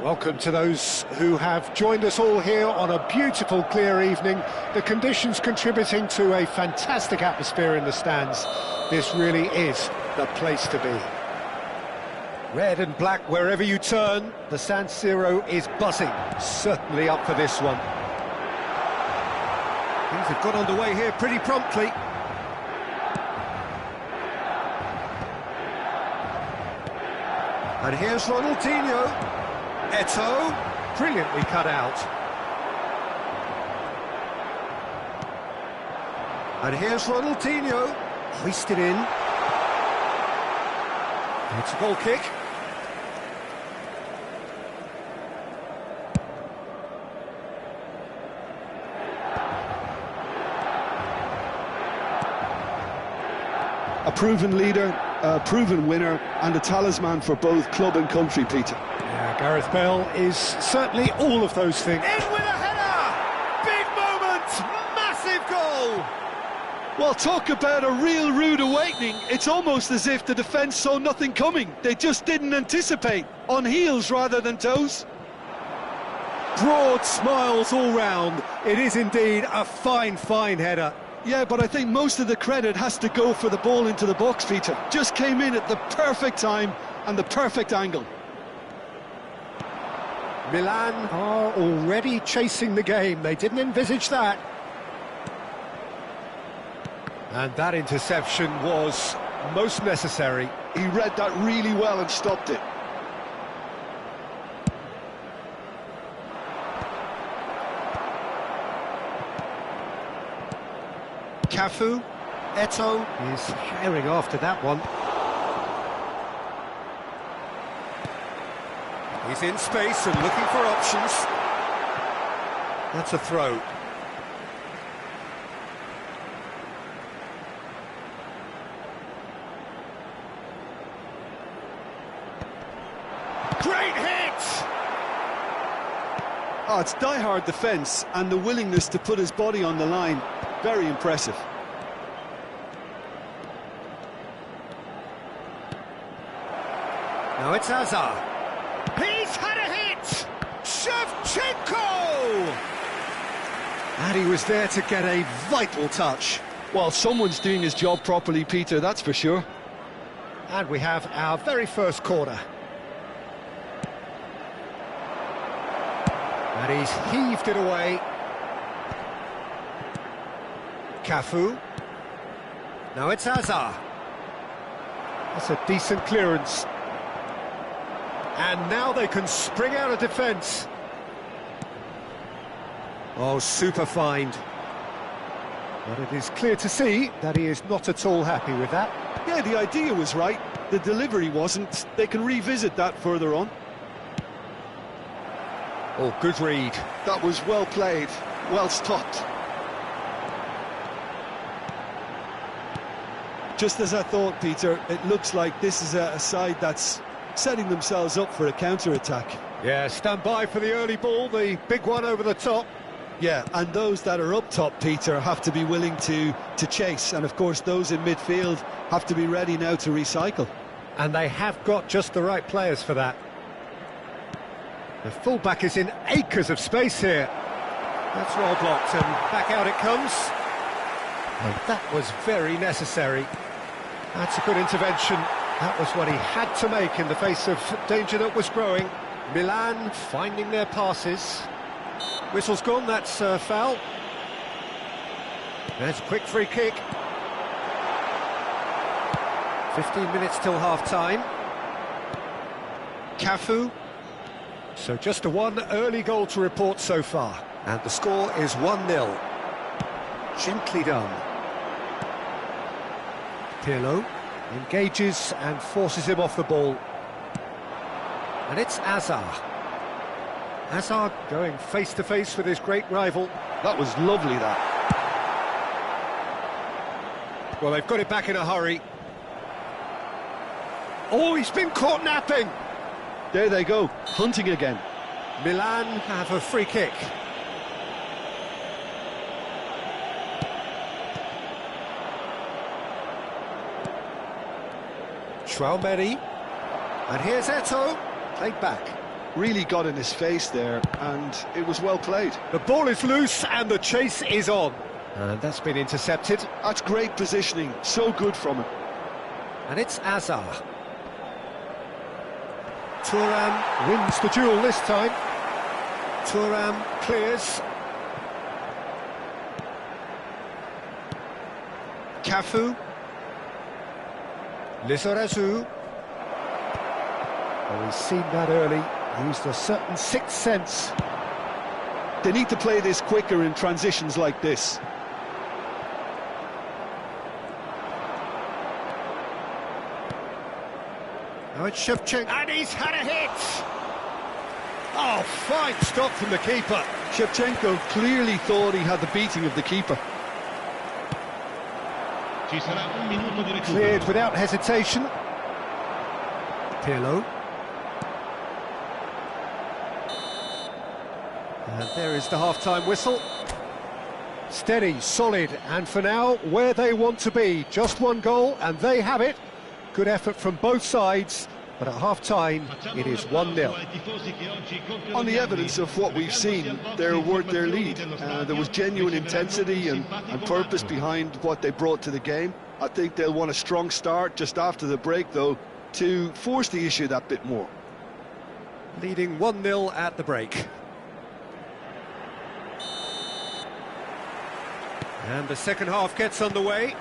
Welcome to those who have joined us all here on a beautiful, clear evening. The conditions contributing to a fantastic atmosphere in the stands. This really is the place to be. Red and black wherever you turn, the San Siro is buzzing. Certainly up for this one. Things have got underway here pretty promptly. And here's Ronaldinho. Eto'o, brilliantly cut out. And here's Ronaldinho, hoisted in. It's a goal kick. A proven leader, a proven winner, and a talisman for both club and country, Peter. Yeah, Gareth Bale is certainly all of those things. In with a header! Big moment! Massive goal! Well, talk about a real rude awakening. It's almost as if the defence saw nothing coming. They just didn't anticipate. On heels rather than toes. Broad smiles all round. It is indeed a fine, fine header. Yeah, but I think most of the credit has to go for the ball into the box, Peter. Just came in at the perfect time and the perfect angle. Milan are already chasing the game. They didn't envisage that. And that interception was most necessary. He read that really well and stopped it. Cafu, Eto'o is sharing after that one. He's in space and looking for options. That's a throw. Great hit! Oh, it's die-hard defence and the willingness to put his body on the line. Very impressive. Now it's Hazard. He's had a hit! Shevchenko! And he was there to get a vital touch. Well, someone's doing his job properly, Peter, that's for sure. And we have our very first corner. And he's heaved it away. Cafu. Now it's Hazard. That's a decent clearance. And now they can spring out of defence. Oh, super find. But it is clear to see that he is not at all happy with that. Yeah, the idea was right. The delivery wasn't. They can revisit that further on. Oh, good read. That was well played, well stopped. Just as I thought, Peter, it looks like this is a side that's setting themselves up for a counter-attack. Yeah, stand by for the early ball, the big one over the top. Yeah, and those that are up top, Peter, have to be willing to chase. And, of course, those in midfield have to be ready now to recycle. And they have got just the right players for that. The fullback is in acres of space here. That's well blocked, and back out it comes. And that was very necessary. That's a good intervention. That was what he had to make in the face of danger that was growing. Milan finding their passes. Whistle's gone, that's a foul. There's a quick free kick. 15 minutes till half-time. Cafu. So just a one early goal to report so far. And the score is 1-0. Gently done. Pirlo engages and forces him off the ball. And it's Hazard. Hazard going face-to-face with his great rival. That was lovely, that. Well, they've got it back in a hurry. Oh, he's been caught napping. There they go, hunting again. Milan have a free kick. Traoré. And here's Eto'o, played back. really got in his face there, and it was well played. The ball is loose and the chase is on. And that's been intercepted. That's great positioning, so good from him. And it's Azar. Thuram wins the duel this time. Thuram clears. Cafu. Lizarazu. Oh, he's seen that early. Used a certain sixth sense. They need to play this quicker in transitions like this. Now it's Shevchenko. And he's had a hit! Oh, fine stop from the keeper. Shevchenko clearly thought he had the beating of the keeper. Cleared without hesitation. Pirlo. And there is the half-time whistle. Steady, solid, and for now, where they want to be. Just one goal, and they have it. Good effort from both sides, but at half-time, it is 1-0. On the evidence of what we've seen, they're worth their lead. There was genuine intensity and purpose behind what they brought to the game. I think they'll want a strong start just after the break, though, to force the issue that bit more. Leading 1-0 at the break. And the second half gets underway.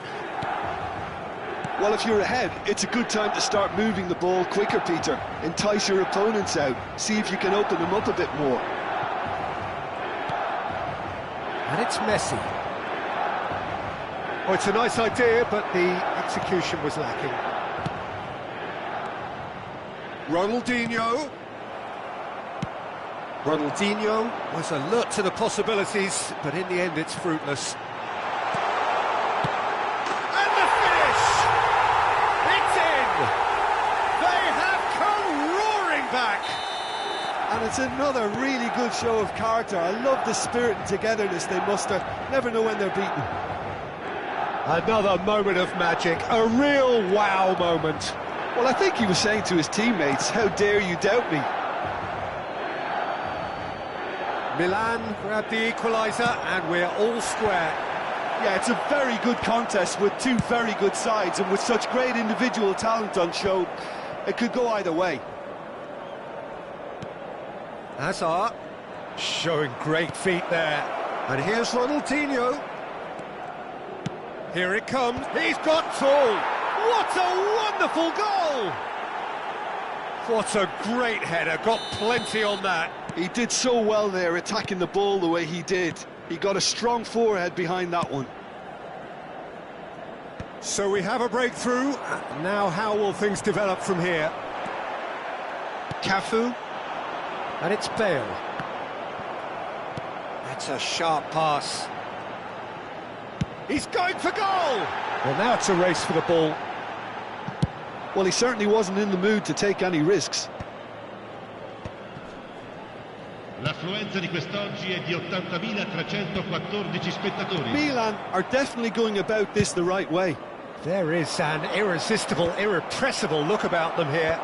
Well, if you're ahead, it's a good time to start moving the ball quicker, Peter. Entice your opponents out. See if you can open them up a bit more. And it's Messi. Oh, it's a nice idea, but the execution was lacking. Ronaldinho. Ronaldinho was alert to the possibilities, but in the end it's fruitless. And it's another really good show of character. I love the spirit and togetherness they muster. Never know when they're beaten. Another moment of magic, a real wow moment. Well, I think he was saying to his teammates, how dare you doubt me? Milan grabbed the equaliser and we're all square. Yeah, it's a very good contest with two very good sides, and with such great individual talent on show, it could go either way. Azar showing great feet there. And here's Ronaldinho. Here it comes. He's got tall. What a wonderful goal! What a great header. Got plenty on that. He did so well there, attacking the ball the way he did. He got a strong forehead behind that one. So we have a breakthrough. Now how will things develop from here? Cafu. And it's Bale. That's a sharp pass. He's going for goal! Well, now it's a race for the ball. Well, he certainly wasn't in the mood to take any risks. L'affluenza di quest'oggi è di 80.314 spettatori. Milan are definitely going about this the right way. There is an irresistible, irrepressible look about them here.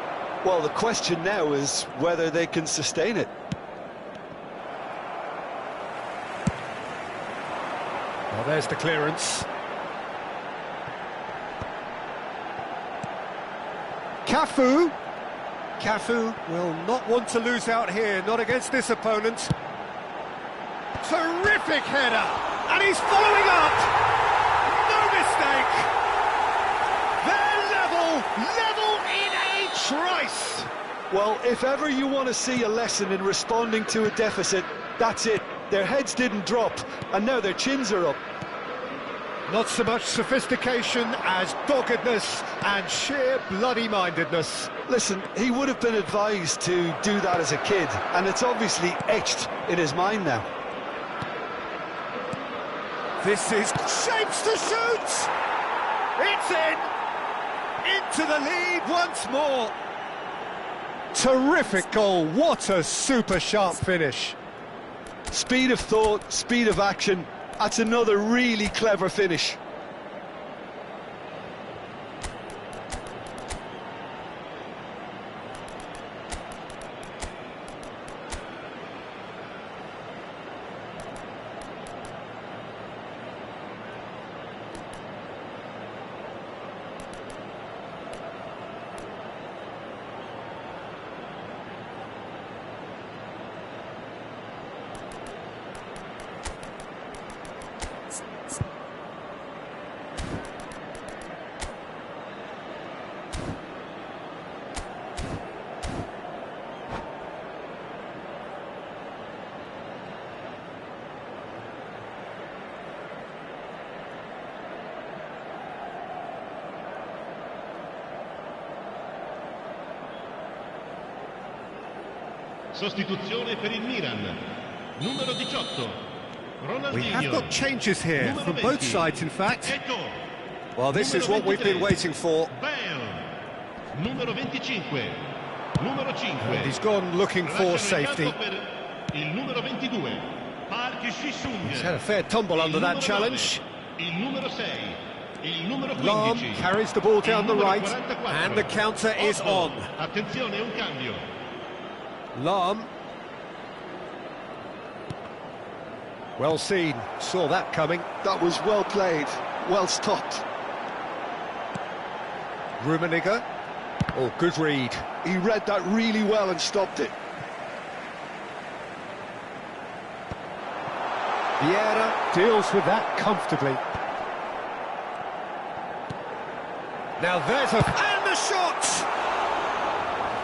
Well, the question now is whether they can sustain it. Well, there's the clearance. Cafu. Cafu will not want to lose out here, not against this opponent. Terrific header, and he's following up. No mistake. They're level in a trice. Well, if ever you want to see a lesson in responding to a deficit, that's it. Their heads didn't drop, and now their chins are up. Not so much sophistication as doggedness and sheer bloody-mindedness. Listen, he would have been advised to do that as a kid, and it's obviously etched in his mind now. This is shapes to shoot! It's in! Into the lead once more! Terrific goal, what a super sharp finish. Speed of thought, speed of action, that's another really clever finish. Sostituzione per il Milan. Numero 18. We have Ronaldinho. got changes here Numero from 20. both sides, in fact. Ecco. Well, this is what we've been waiting for. Bale. Numero 25. Numero 5. And he's gone looking for Lasciano il safety. campo per il numero 22. Park Ji-sung. He's had a fair tumble under that numero challenge. 9. Il numero 6. Il numero 15. Lahm carries the ball down the Il numero right, 44. and the counter is on. Attenzione, un cambio. Lahm. Well seen, saw that coming. That was well played, well stopped. Rummenigge. Oh, good read. He read that really well and stopped it. Vieira deals with that comfortably. Now there's and the shot!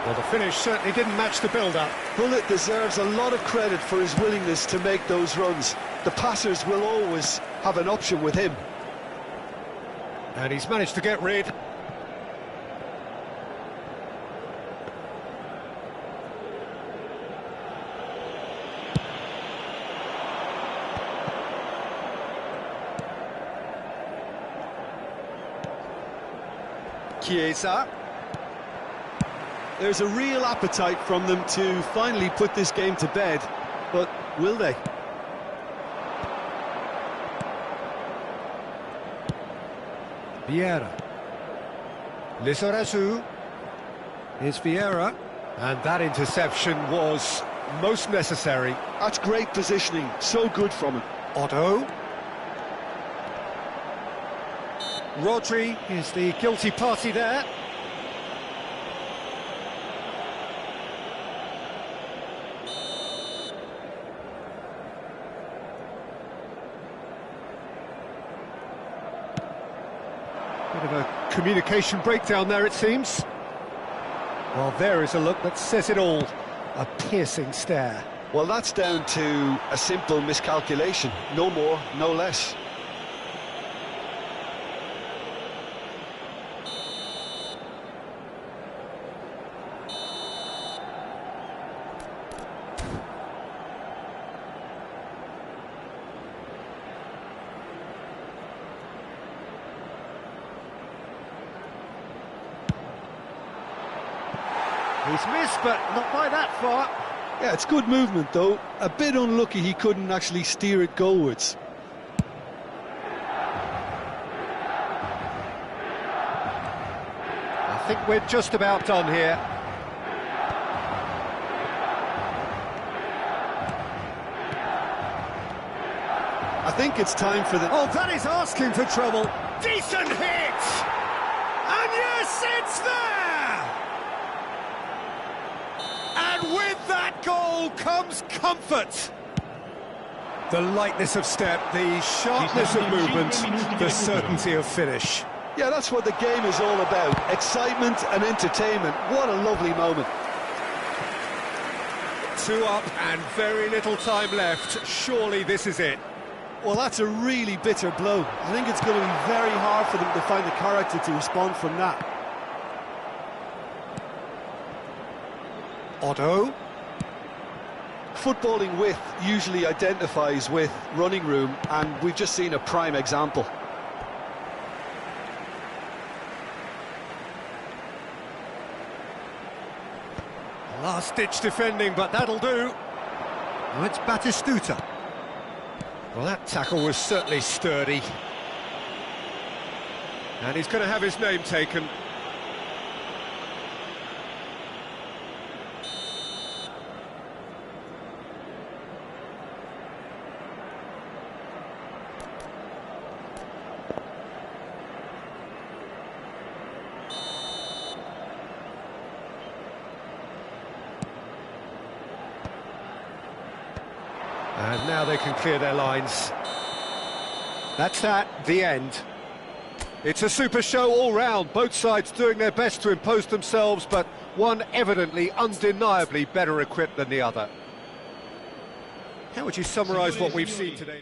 Well, the finish certainly didn't match the build-up. Bullet deserves a lot of credit for his willingness to make those runs. The passers will always have an option with him. And he's managed to get rid. Chiesa. There's a real appetite from them to finally put this game to bed, but will they? Vieira. Lizarazu. Here's Vieira. And that interception was most necessary. That's great positioning, so good from him. Otto. Rodri is the guilty party there. Bit of a communication breakdown there, it seems. Well, there is a look that says it all. A piercing stare. Well, that's down to a simple miscalculation. No more, no less. He's missed, but not by that far. Yeah, it's good movement, though. A bit unlucky he couldn't actually steer it goalwards. I think we're just about done here. I think it's time for the... Oh, that is asking for trouble. Decent hit! And yes, it's there! And with that goal comes comfort. The lightness of step, the sharpness of movement, the certainty of finish. Yeah, that's what the game is all about. Excitement and entertainment. What a lovely moment. 2 up and very little time left. Surely this is it. Well, that's a really bitter blow. I think it's going to be very hard for them to find the character to respond from that. Otto. Footballing width usually identifies with running room, and we've just seen a prime example. Last-ditch defending, but that'll do. Now it's Batistuta. Well, that tackle was certainly sturdy. And he's going to have his name taken. And now they can clear their lines. That's that, the end. It's a super show all round, both sides doing their best to impose themselves, but one evidently, undeniably better equipped than the other. How would you summarise what we've seen today?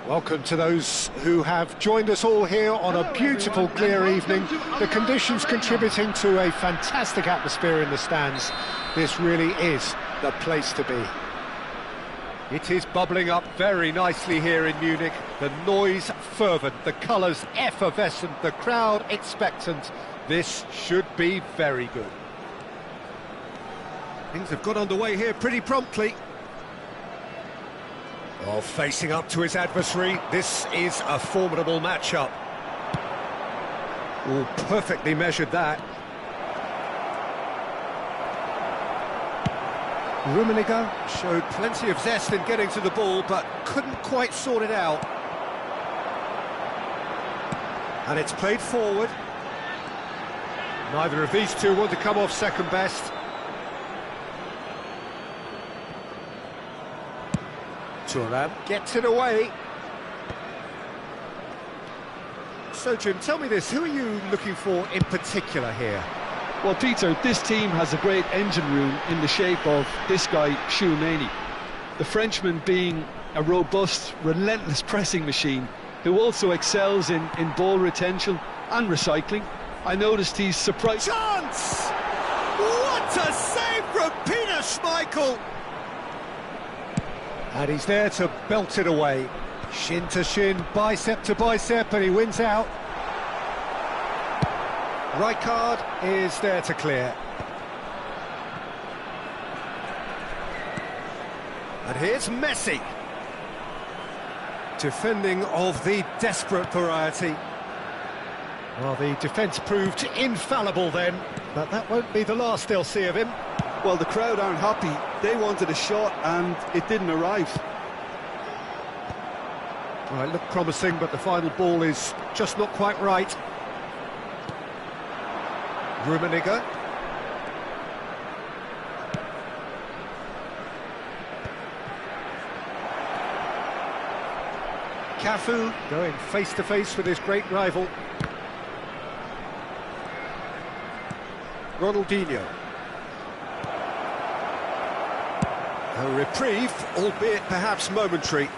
Welcome to those who have joined us all here on a beautiful, clear evening. The conditions contributing to a fantastic atmosphere in the stands. This really is the place to be. It is bubbling up very nicely here in Munich. The noise fervent, the colours effervescent, the crowd expectant. This should be very good. Things have got underway here pretty promptly. Oh, facing up to his adversary, this is a formidable matchup. Oh, perfectly measured that. Rummenigge showed plenty of zest in getting to the ball, but couldn't quite sort it out. And it's played forward. Neither of these two want to come off second best. Thuram gets it away. So, Jim, tell me this, who are you looking for in particular here? Well, Peter, this team has a great engine room in the shape of this guy, Tchouaméni. The Frenchman being a robust, relentless pressing machine who also excels in ball retention and recycling. I noticed he's surprised... Chance! What a save from Peter Schmeichel! And he's there to belt it away. Shin to shin, bicep to bicep, and he wins out. Rijkaard is there to clear. And here's Messi. Defending of the desperate variety. Well, the defence proved infallible then, but that won't be the last they'll see of him. Well, the crowd aren't happy. They wanted a shot and it didn't arrive. Well, it looked promising, but the final ball is just not quite right. Rummenigge. Cafu going face-to-face with his great rival. Ronaldinho. A reprieve, albeit perhaps momentary.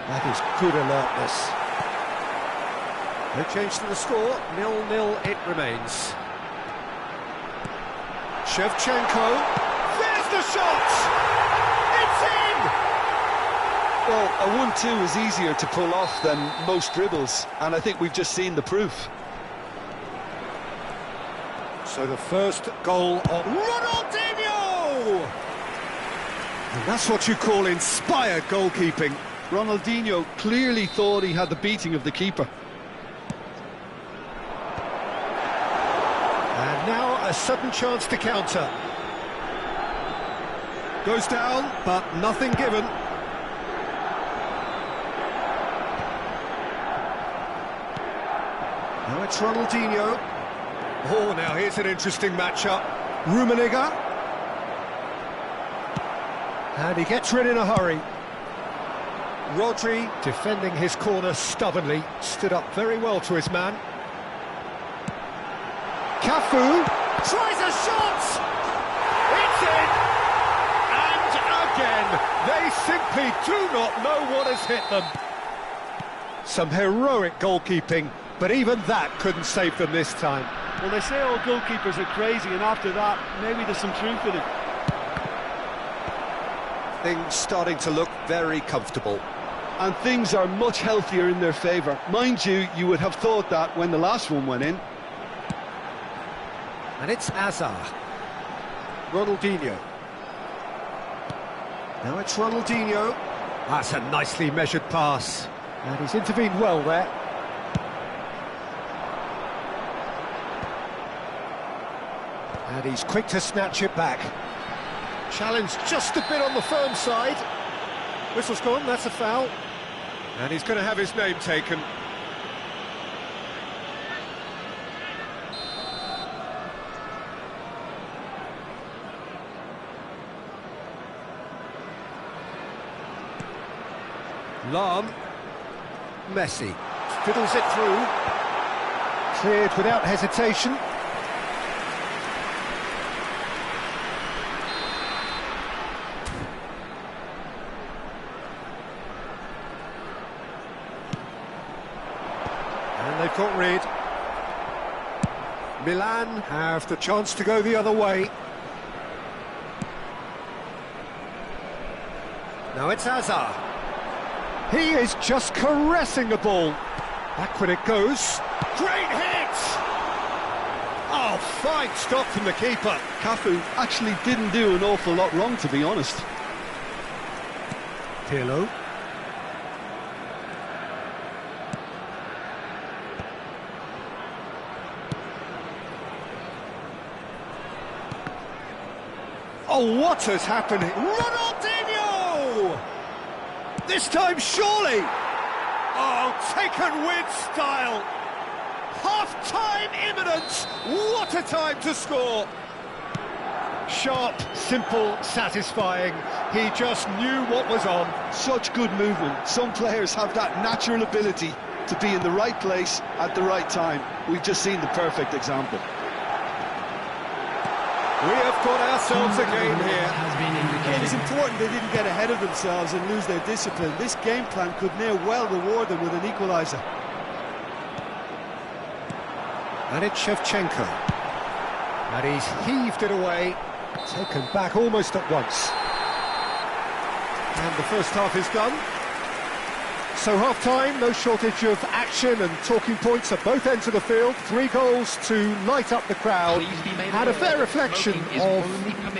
That is good alertness. No change to the score, 0-0 it remains. Shevchenko, there's the shot! It's in! Well, a 1-2 is easier to pull off than most dribbles, and I think we've just seen the proof. So the first goal of Ronaldinho! And that's what you call inspired goalkeeping. Ronaldinho clearly thought he had the beating of the keeper. And now a sudden chance to counter. Goes down, but nothing given. Now it's Ronaldinho. Oh, now here's an interesting matchup. Rummenigge. And he gets rid in a hurry. Rodri, defending his corner stubbornly, stood up very well to his man. Cafu tries a shot! It's in! And again, they simply do not know what has hit them. Some heroic goalkeeping, but even that couldn't save them this time. Well, they say all goalkeepers are crazy, and after that, maybe there's some truth in it. Things starting to look very comfortable. And things are much healthier in their favour. Mind you, you would have thought that when the last one went in. And it's Hazard. Ronaldinho. Now it's Ronaldinho. That's a nicely measured pass. And he's intervened well there. And he's quick to snatch it back. Challenge just a bit on the firm side. Whistle's gone, that's a foul. And he's going to have his name taken. Lahm. Messi fiddles it through. Cleared without hesitation. And they've got rid. Milan have the chance to go the other way. Now it's Hazard. He is just caressing the ball. Backward it goes. Great hit! Oh, fine stop from the keeper. Cafu actually didn't do an awful lot wrong, to be honest. Pirlo. Oh, what has happened? Ronaldinho! This time, surely! Oh, taken with style! Half-time imminent! What a time to score! Sharp, simple, satisfying. He just knew what was on. Such good movement. Some players have that natural ability to be in the right place at the right time. We've just seen the perfect example. We have got ourselves a game here. It was important they didn't get ahead of themselves and lose their discipline. This game plan could now well reward them with an equaliser. And it's Shevchenko. And he's heaved it away. Taken back almost at once. And the first half is done. So half-time, no shortage of action and talking points at both ends of the field. 3 goals to light up the crowd. And a fair reflection of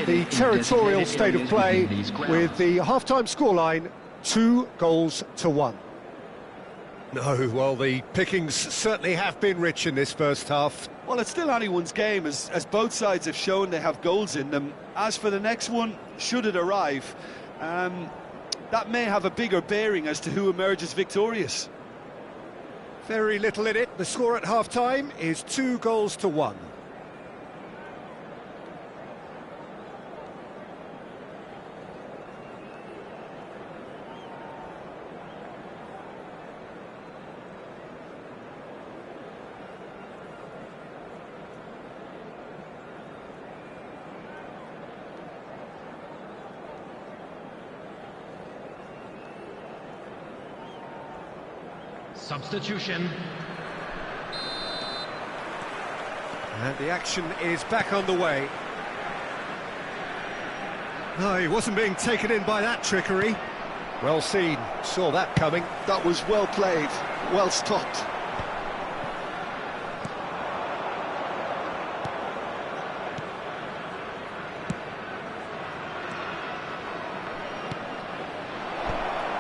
the territorial state of play with the half-time scoreline 2-1. No, well, the pickings certainly have been rich in this first half. Well, it's still anyone's game, as both sides have shown they have goals in them. As for the next one, should it arrive, that may have a bigger bearing as to who emerges victorious. Very little in it. The score at half-time is 2-1. Substitution. And the action is back on the way. No, he wasn't being taken in by that trickery. Well seen, saw that coming. That was well played, well stopped.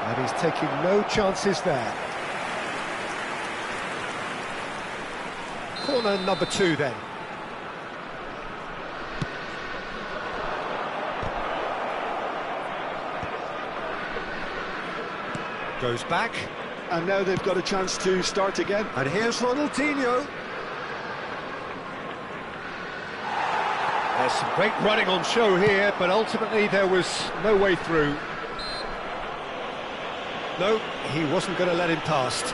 And he's taking no chances there. Corner number 2 then. Goes back. And now they've got a chance to start again. And here's Ronaldinho. There's some great running on show here, but ultimately there was no way through. No, he wasn't going to let him past.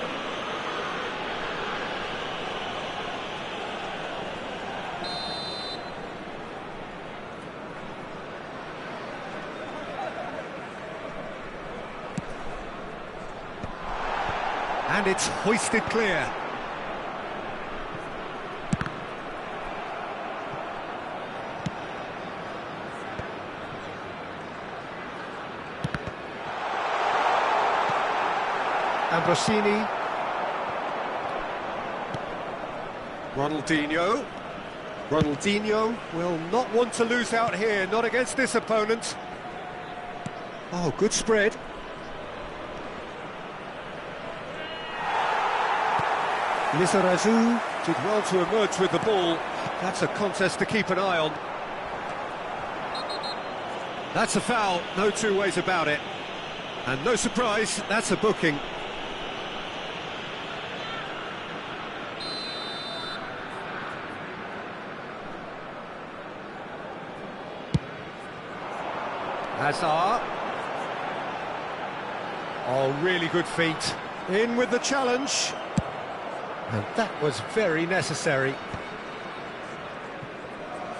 And it's hoisted clear. Ambrosini. Ronaldinho. Ronaldinho will not want to lose out here, not against this opponent. Oh, good spread. Lizarazu did well to emerge with the ball. That's a contest to keep an eye on. That's a foul, no two ways about it. And no surprise, that's a booking. Hazard. Oh, really good feet. In with the challenge. And that was very necessary.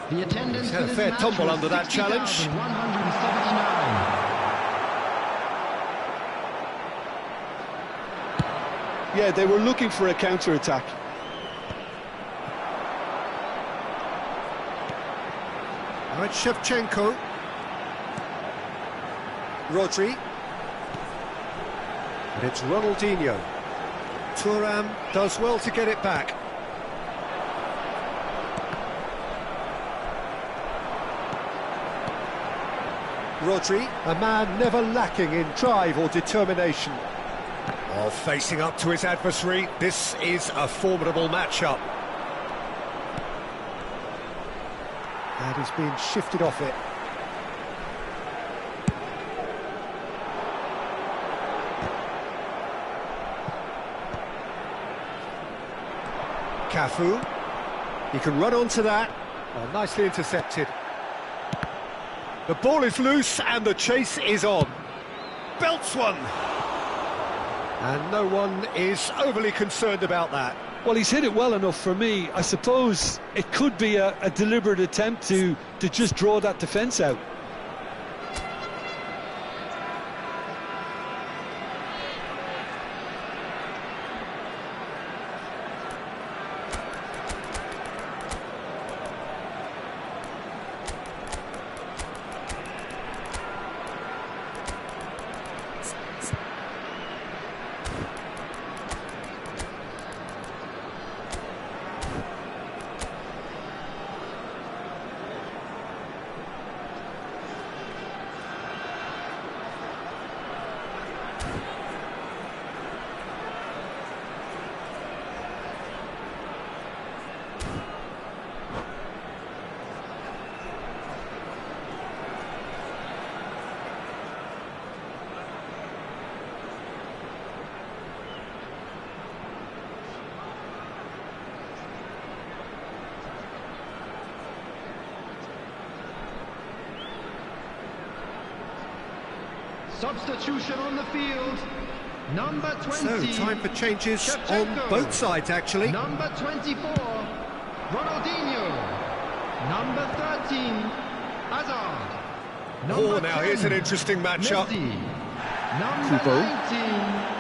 The attendance He's had a fair tumble under that challenge. 179. Yeah, they were looking for a counter-attack. Now it's Shevchenko. Rodri. And it's Ronaldinho. Thuram does well to get it back. Rodri, a man never lacking in drive or determination. Oh, facing up to his adversary, this is a formidable matchup. And he's being shifted off it. Cafu, he can run onto that. Oh, nicely intercepted. The ball is loose and the chase is on. Belts one. And no one is overly concerned about that. Well, he's hit it well enough for me. I suppose it could be a deliberate attempt to just draw that defence out. Substitution on the field. Number 20. So, time for changes Shevchenko. on both sides, actually. Number 24, Ronaldinho. Number 13, Hazard. Oh, now here's an interesting matchup. Messi. Number Kubo. 19,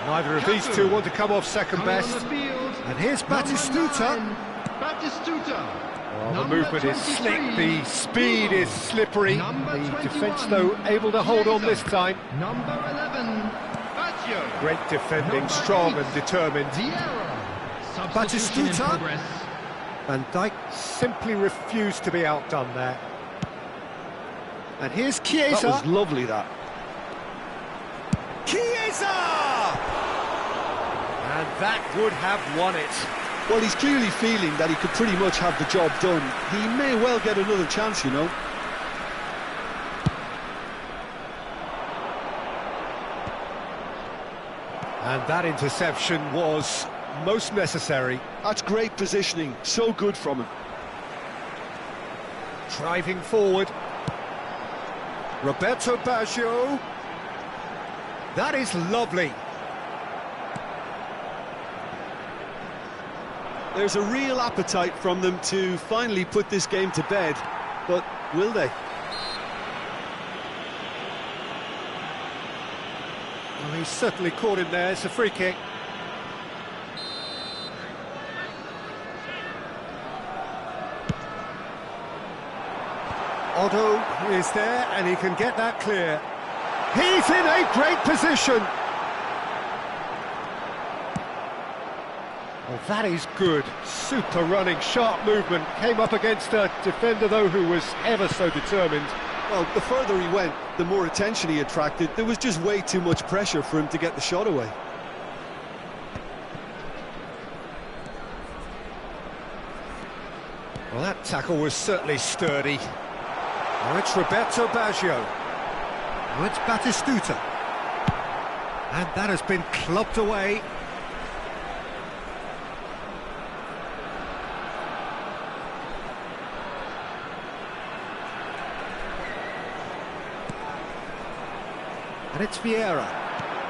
Neither of these Cafu. two want to come off second Coming on best. the field, And here's number Batistuta. 9, Batistuta. Well, the Number movement is slick, 23, the speed is slippery. Number The 21, defence, though, able to hold on this time. Number 11, Baccio. Great defending, Number strong 8, and determined. Vieira. Substitution in Batistuta. progress. Van Dijk simply refused to be outdone there. And here's Chiesa. That was lovely, that. Chiesa! And that would have won it. Well, he's clearly feeling that he could pretty much have the job done. He may well get another chance, you know. And that interception was most necessary. That's great positioning, so good from him. Driving forward. Roberto Baggio. That is lovely. There's a real appetite from them to finally put this game to bed, but will they? Well, he's certainly caught him there. It's a free kick. Otto is there and he can get that clear. He's in a great position. Well, that is good. Super running, sharp movement. Came up against a defender, though, who was ever so determined. Well, the further he went, the more attention he attracted. There was just way too much pressure for him to get the shot away. Well, that tackle was certainly sturdy. Now it's Roberto Baggio. Now it's Batistuta. And that has been clubbed away. And it's Vieira.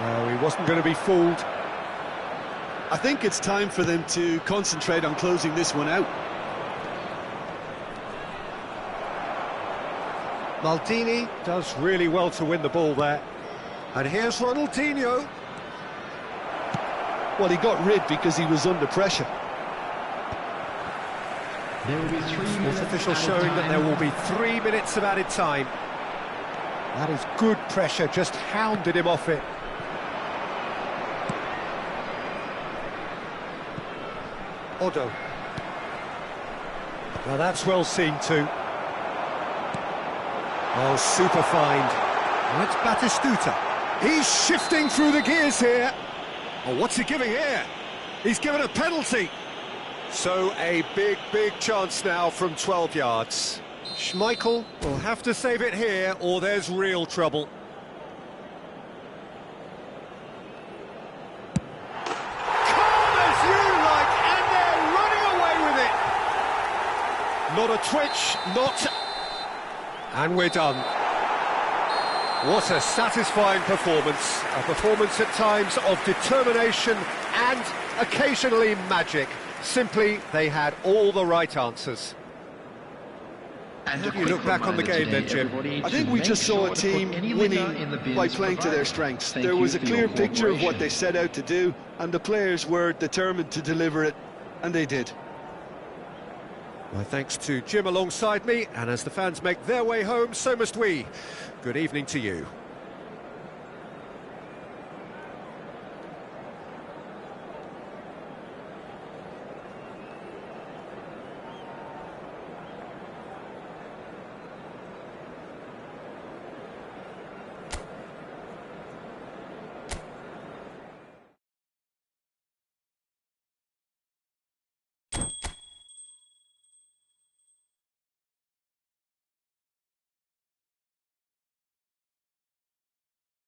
No, he wasn't going to be fooled. I think it's time for them to concentrate on closing this one out. Maldini does really well to win the ball there. And here's Ronaldinho. Well, he got rid because he was under pressure. There will be 3 Sports minutes official added showing that time. there will be 3 minutes of added time. That is good pressure, just hounded him off it. Odo. Well, that's well seen too. Oh, super find. Well, it's Batistuta. He's shifting through the gears here. Oh, what's he giving here? He's given a penalty. So a big chance now from 12 yards. Schmeichel will have to save it here, or there's real trouble. Calm as you like, and they're running away with it. Not a twitch, not... And we're done. What a satisfying performance. A performance at times of determination and occasionally magic. Simply, they had all the right answers. And How do you look back on the game then, Jim? I think we just saw a team winning by playing to their strengths. There was a clear picture of what they set out to do, and the players were determined to deliver it, and they did. My thanks to Jim alongside me, and as the fans make their way home, so must we. Good evening to you.